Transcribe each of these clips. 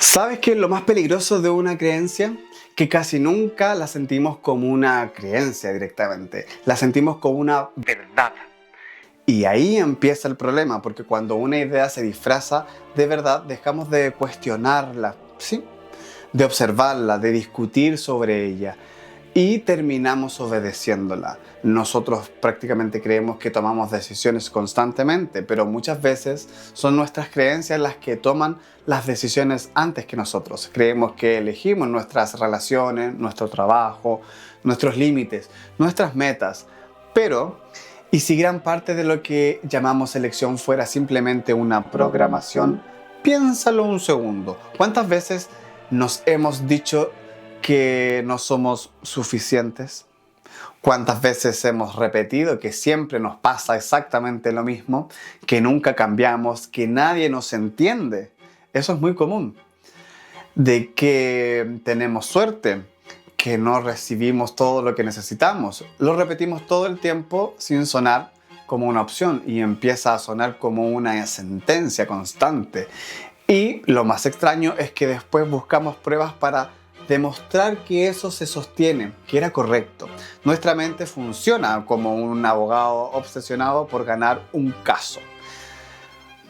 ¿Sabes qué es lo más peligroso de una creencia? Que casi nunca la sentimos como una creencia directamente, la sentimos como una verdad. Y ahí empieza el problema, porque cuando una idea se disfraza de verdad, dejamos de cuestionarla, ¿sí? De observarla, de discutir sobre ella y terminamos obedeciéndola. Nosotros prácticamente creemos que tomamos decisiones constantemente, pero muchas veces son nuestras creencias las que toman las decisiones antes que nosotros. Creemos que elegimos nuestras relaciones, nuestro trabajo, nuestros límites, nuestras metas, pero ¿y si gran parte de lo que llamamos elección fuera simplemente una programación? Piénsalo un segundo. ¿Cuántas veces nos hemos dicho que no somos suficientes? ¿Cuántas veces hemos repetido que siempre nos pasa exactamente lo mismo? Que nunca cambiamos, que nadie nos entiende. Eso es muy común. De que tenemos suerte, que no recibimos todo lo que necesitamos. Lo repetimos todo el tiempo sin sonar como una opción y empieza a sonar como una sentencia constante. Y lo más extraño es que después buscamos pruebas para demostrar que eso se sostiene, que era correcto. Nuestra mente funciona como un abogado obsesionado por ganar un caso.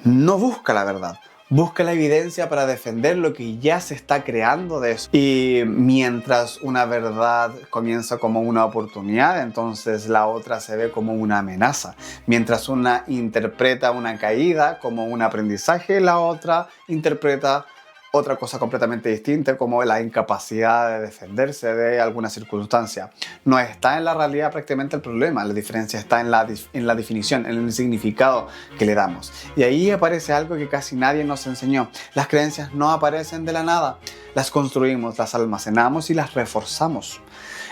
No busca la verdad, busca la evidencia para defender lo que ya se está creando de eso. Y mientras una verdad comienza como una oportunidad, entonces la otra se ve como una amenaza. Mientras una interpreta una caída como un aprendizaje, la otra interpreta otra cosa completamente distinta, como la incapacidad de defenderse de alguna circunstancia. No está en la realidad prácticamente el problema, la diferencia está en la definición, en el significado que le damos. Y ahí aparece algo que casi nadie nos enseñó. Las creencias no aparecen de la nada, las construimos, las almacenamos y las reforzamos.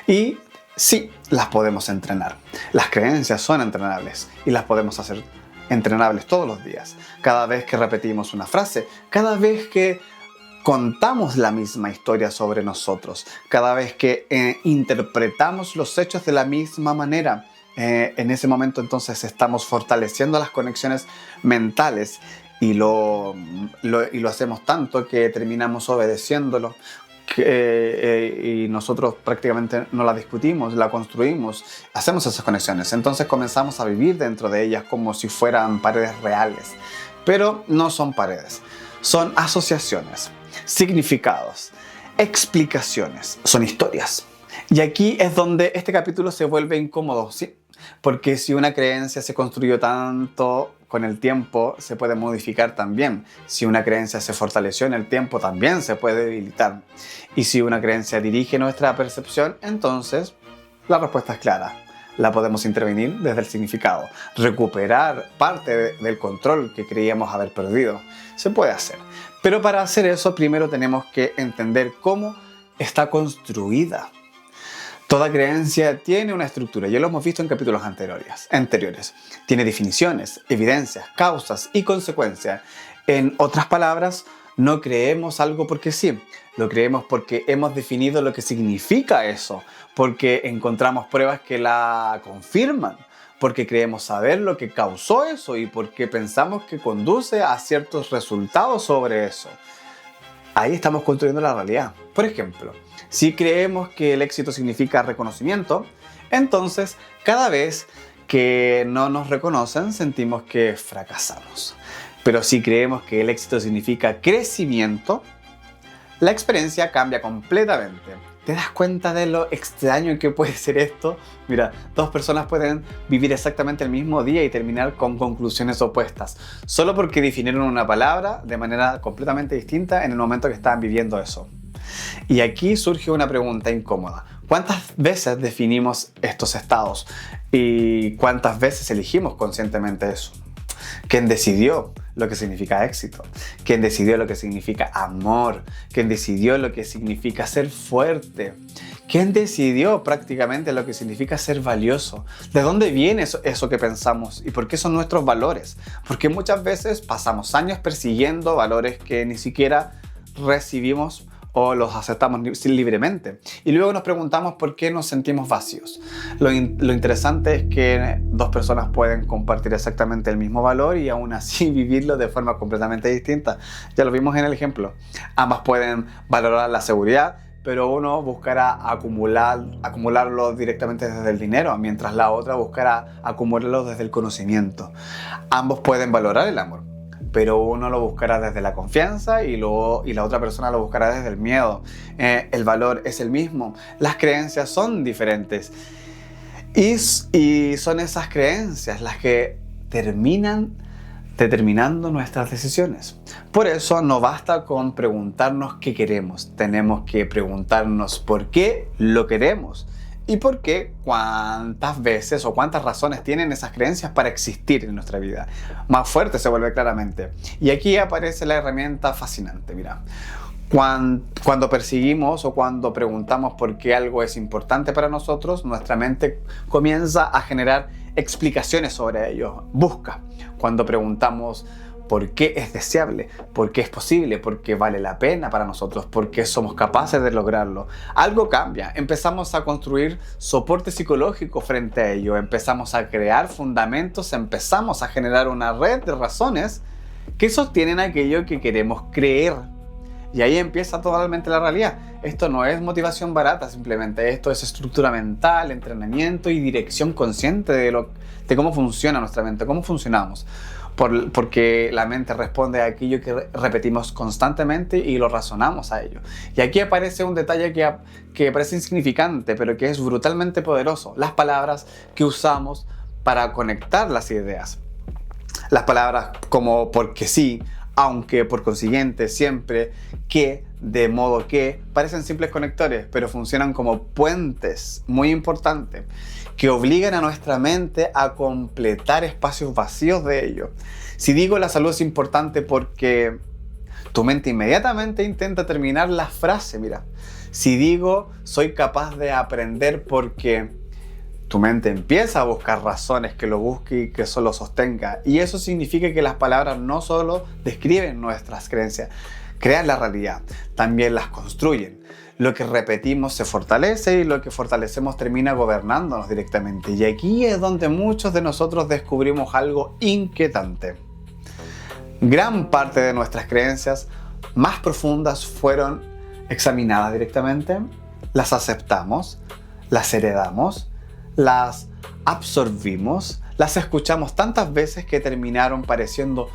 Y sí, las podemos entrenar. Las creencias son entrenables y las podemos hacer entrenables todos los días. Cada vez que repetimos una frase, cada vez que contamos la misma historia sobre nosotros, cada vez que interpretamos los hechos de la misma manera, en ese momento entonces estamos fortaleciendo las conexiones mentales y lo hacemos tanto que terminamos obedeciéndolo y nosotros prácticamente no la discutimos, la construimos, hacemos esas conexiones, entonces comenzamos a vivir dentro de ellas como si fueran paredes reales, pero no son paredes, son asociaciones, significados, explicaciones, son historias. Y aquí es donde este capítulo se vuelve incómodo, ¿sí? Porque si una creencia se construyó tanto con el tiempo, se puede modificar también. Si una creencia se fortaleció en el tiempo, también se puede debilitar. Y si una creencia dirige nuestra percepción, entonces la respuesta es clara. La podemos intervenir desde el significado, recuperar parte del control que creíamos haber perdido. Se puede hacer. Pero para hacer eso, primero tenemos que entender cómo está construida. Toda creencia tiene una estructura, ya lo hemos visto en capítulos anteriores. Tiene definiciones, evidencias, causas y consecuencias. En otras palabras, no creemos algo porque sí, lo creemos porque hemos definido lo que significa eso, porque encontramos pruebas que la confirman, porque creemos saber lo que causó eso y porque pensamos que conduce a ciertos resultados sobre eso. Ahí estamos construyendo la realidad. Por ejemplo, si creemos que el éxito significa reconocimiento, entonces cada vez que no nos reconocen sentimos que fracasamos. Pero si creemos que el éxito significa crecimiento, la experiencia cambia completamente. ¿Te das cuenta de lo extraño que puede ser esto? Mira, dos personas pueden vivir exactamente el mismo día y terminar con conclusiones opuestas, solo porque definieron una palabra de manera completamente distinta en el momento que estaban viviendo eso. Y aquí surge una pregunta incómoda. ¿Cuántas veces definimos estos estados? ¿Y cuántas veces elegimos conscientemente eso? ¿Quién decidió lo que significa éxito? ¿Quién decidió lo que significa amor? ¿Quién decidió lo que significa ser fuerte? ¿Quién decidió prácticamente lo que significa ser valioso? ¿De dónde viene eso que pensamos? ¿Y por qué son nuestros valores? Porque muchas veces pasamos años persiguiendo valores que ni siquiera recibimos o los aceptamos libremente. Y luego nos preguntamos por qué nos sentimos vacíos. Lo interesante es que dos personas pueden compartir exactamente el mismo valor y aún así vivirlo de forma completamente distinta. Ya lo vimos en el ejemplo. Ambas pueden valorar la seguridad, pero uno buscará acumularlo directamente desde el dinero, mientras la otra buscará acumularlo desde el conocimiento. Ambos pueden valorar el amor, pero uno lo buscará desde la confianza y la otra persona lo buscará desde el miedo. El valor es el mismo, las creencias son diferentes y son esas creencias las que terminan determinando nuestras decisiones. Por eso no basta con preguntarnos qué queremos, tenemos que preguntarnos por qué lo queremos y por qué, cuántas veces o cuántas razones tienen esas creencias para existir en nuestra vida. Más fuerte se vuelve claramente. Y aquí aparece la herramienta fascinante, mira. Cuando perseguimos o cuando preguntamos por qué algo es importante para nosotros, nuestra mente comienza a generar explicaciones sobre ello. Busca. Cuando preguntamos por qué es deseable, por qué es posible, por qué vale la pena para nosotros, por qué somos capaces de lograrlo, algo cambia. Empezamos a construir soporte psicológico frente a ello, empezamos a crear fundamentos, empezamos a generar una red de razones que sostienen aquello que queremos creer. Y ahí empieza totalmente la realidad. Esto no es motivación barata simplemente, esto es estructura mental, entrenamiento y dirección consciente de cómo funciona nuestra mente, cómo funcionamos. Porque la mente responde a aquello que repetimos constantemente y lo razonamos a ello. Y aquí aparece un detalle que parece insignificante, pero que es brutalmente poderoso. Las palabras que usamos para conectar las ideas. Las palabras como porque sí, aunque, por consiguiente, siempre, que, de modo que, parecen simples conectores, pero funcionan como puentes muy importantes que obligan a nuestra mente a completar espacios vacíos de ello. Si digo la salud es importante porque tu mente inmediatamente intenta terminar la frase, mira. Si digo soy capaz de aprender porque tu mente empieza a buscar razones que lo busque y que eso lo sostenga. Y eso significa que las palabras no solo describen nuestras creencias, crean la realidad, también las construyen. Lo que repetimos se fortalece y lo que fortalecemos termina gobernándonos directamente. Y aquí es donde muchos de nosotros descubrimos algo inquietante. Gran parte de nuestras creencias más profundas fueron examinadas directamente, las aceptamos, las heredamos, las absorbimos, las escuchamos tantas veces que terminaron pareciendo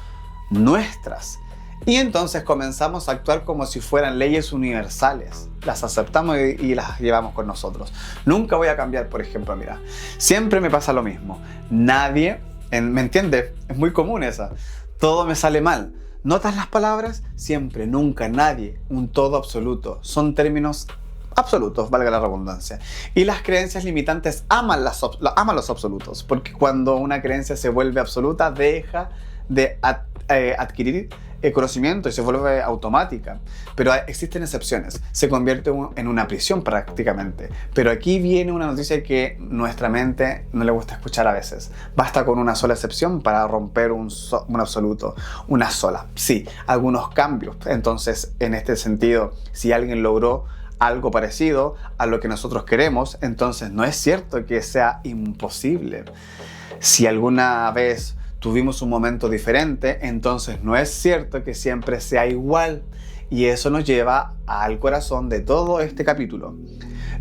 nuestras. Y entonces comenzamos a actuar como si fueran leyes universales. Las aceptamos y las llevamos con nosotros. Nunca voy a cambiar, por ejemplo, mira. Siempre me pasa lo mismo. Nadie, ¿me entiendes? Es muy común esa. Todo me sale mal. ¿Notas las palabras? Siempre, nunca, nadie. Un todo absoluto. Son términos absolutos, valga la redundancia. Y las creencias limitantes aman los absolutos, porque cuando una creencia se vuelve absoluta, deja de adquirir conocimiento y se vuelve automática. Pero existen excepciones, se convierte en una prisión prácticamente. Pero aquí viene una noticia que nuestra mente no le gusta escuchar a veces. Basta con una sola excepción para romper un absoluto, una sola. Sí, algunos cambios. Entonces, en este sentido, si alguien logró algo parecido a lo que nosotros queremos, entonces no es cierto que sea imposible. Si alguna vez tuvimos un momento diferente, entonces no es cierto que siempre sea igual. Y eso nos lleva al corazón de todo este capítulo.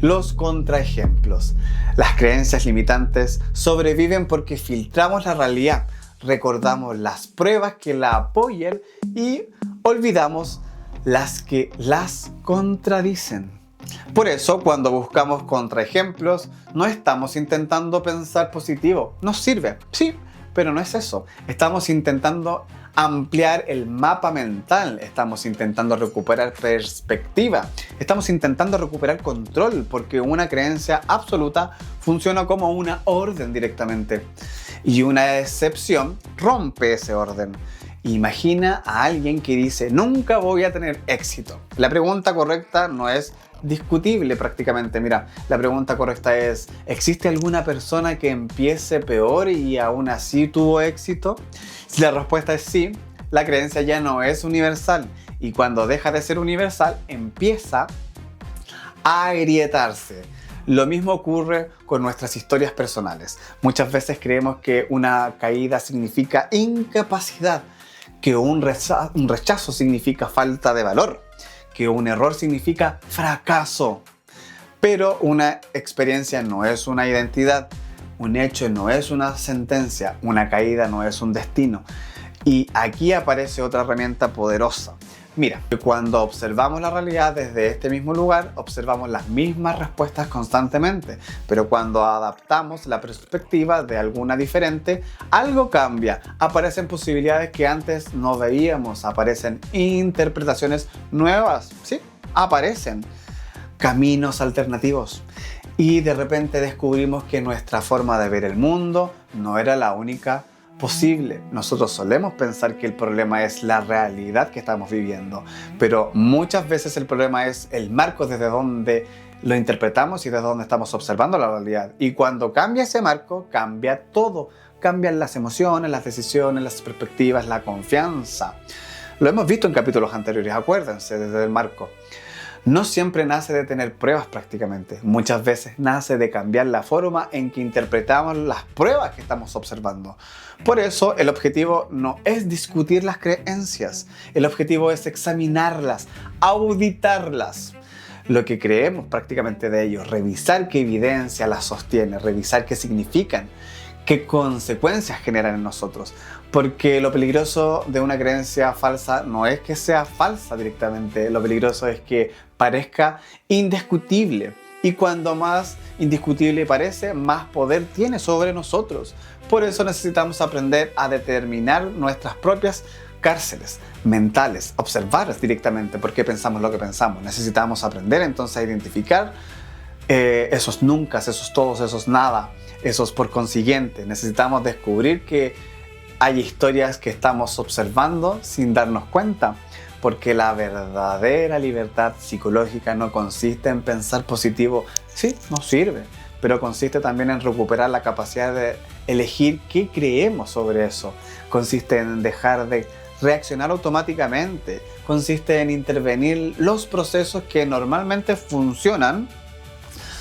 Los contraejemplos. Las creencias limitantes sobreviven porque filtramos la realidad, recordamos las pruebas que la apoyan y olvidamos las que las contradicen. Por eso, cuando buscamos contraejemplos, no estamos intentando pensar positivo. Nos sirve, sí, pero no es eso. Estamos intentando ampliar el mapa mental, estamos intentando recuperar perspectiva, estamos intentando recuperar control, porque una creencia absoluta funciona como una orden directamente. Y una excepción rompe ese orden. Imagina a alguien que dice, nunca voy a tener éxito. La pregunta correcta no es discutible prácticamente. Mira, la pregunta correcta es, ¿existe alguna persona que empiece peor y aún así tuvo éxito? Si la respuesta es sí, la creencia ya no es universal y cuando deja de ser universal empieza a agrietarse. Lo mismo ocurre con nuestras historias personales. Muchas veces creemos que una caída significa incapacidad, que un rechazo significa falta de valor, que un error significa fracaso. Pero una experiencia no es una identidad, un hecho no es una sentencia, una caída no es un destino. Y aquí aparece otra herramienta poderosa. Mira, cuando observamos la realidad desde este mismo lugar, observamos las mismas respuestas constantemente, pero cuando adaptamos la perspectiva de alguna diferente, algo cambia. Aparecen posibilidades que antes no veíamos, aparecen interpretaciones nuevas, sí, aparecen caminos alternativos. Y de repente descubrimos que nuestra forma de ver el mundo no era la única posible. Nosotros solemos pensar que el problema es la realidad que estamos viviendo, pero muchas veces el problema es el marco desde donde lo interpretamos y desde donde estamos observando la realidad. Y cuando cambia ese marco, cambia todo. Cambian las emociones, las decisiones, las perspectivas, la confianza. Lo hemos visto en capítulos anteriores, acuérdense, desde el marco. No siempre nace de tener pruebas prácticamente. Muchas veces nace de cambiar la forma en que interpretamos las pruebas que estamos observando. Por eso el objetivo no es discutir las creencias. El objetivo es examinarlas, auditarlas. Lo que creemos prácticamente de ellos, revisar qué evidencia las sostiene, revisar qué significan, qué consecuencias generan en nosotros. Porque lo peligroso de una creencia falsa no es que sea falsa directamente, lo peligroso es que parezca indiscutible. Y cuando más indiscutible parece, más poder tiene sobre nosotros. Por eso necesitamos aprender a determinar nuestras propias cárceles mentales, observarlas directamente por qué pensamos lo que pensamos. Necesitamos aprender entonces a identificar esos nunca, esos todos, esos nada, esos por consiguiente. Necesitamos descubrir que hay historias que estamos observando sin darnos cuenta, porque la verdadera libertad psicológica no consiste en pensar positivo, sí, nos sirve, pero consiste también en recuperar la capacidad de elegir qué creemos sobre eso. Consiste en dejar de reaccionar automáticamente, consiste en intervenir los procesos que normalmente funcionan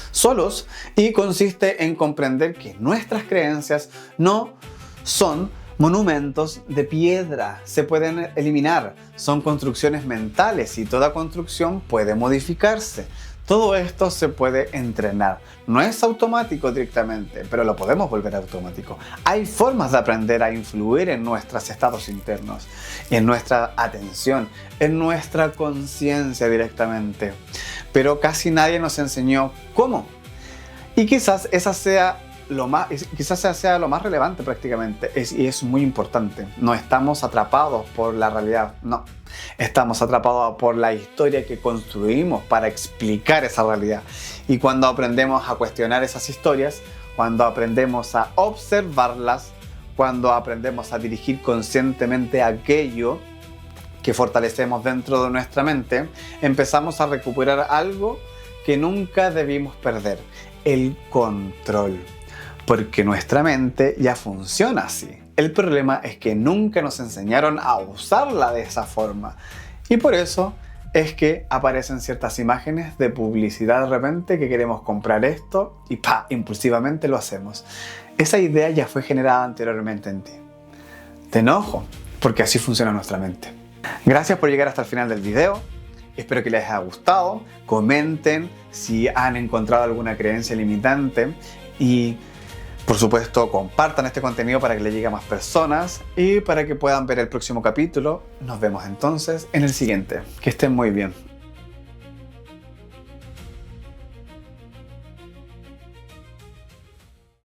solos y consiste en comprender que nuestras creencias no son monumentos de piedra, se pueden eliminar, son construcciones mentales y toda construcción puede modificarse. Todo esto se puede entrenar. No es automático directamente, pero lo podemos volver automático. Hay formas de aprender a influir en nuestros estados internos, en nuestra atención, en nuestra conciencia directamente. Pero casi nadie nos enseñó cómo. Y quizás esa sea lo más relevante prácticamente, y es muy importante. No estamos atrapados por la realidad, no. Estamos atrapados por la historia que construimos para explicar esa realidad. Y cuando aprendemos a cuestionar esas historias, cuando aprendemos a observarlas, cuando aprendemos a dirigir conscientemente aquello que fortalecemos dentro de nuestra mente, empezamos a recuperar algo que nunca debimos perder: el control. Porque nuestra mente ya funciona así. El problema es que nunca nos enseñaron a usarla de esa forma. Y por eso es que aparecen ciertas imágenes de publicidad de repente que queremos comprar esto y impulsivamente lo hacemos. Esa idea ya fue generada anteriormente en ti. Te enojo, porque así funciona nuestra mente. Gracias por llegar hasta el final del video. Espero que les haya gustado. Comenten si han encontrado alguna creencia limitante y, por supuesto, compartan este contenido para que le llegue a más personas y para que puedan ver el próximo capítulo. Nos vemos entonces en el siguiente. Que estén muy bien.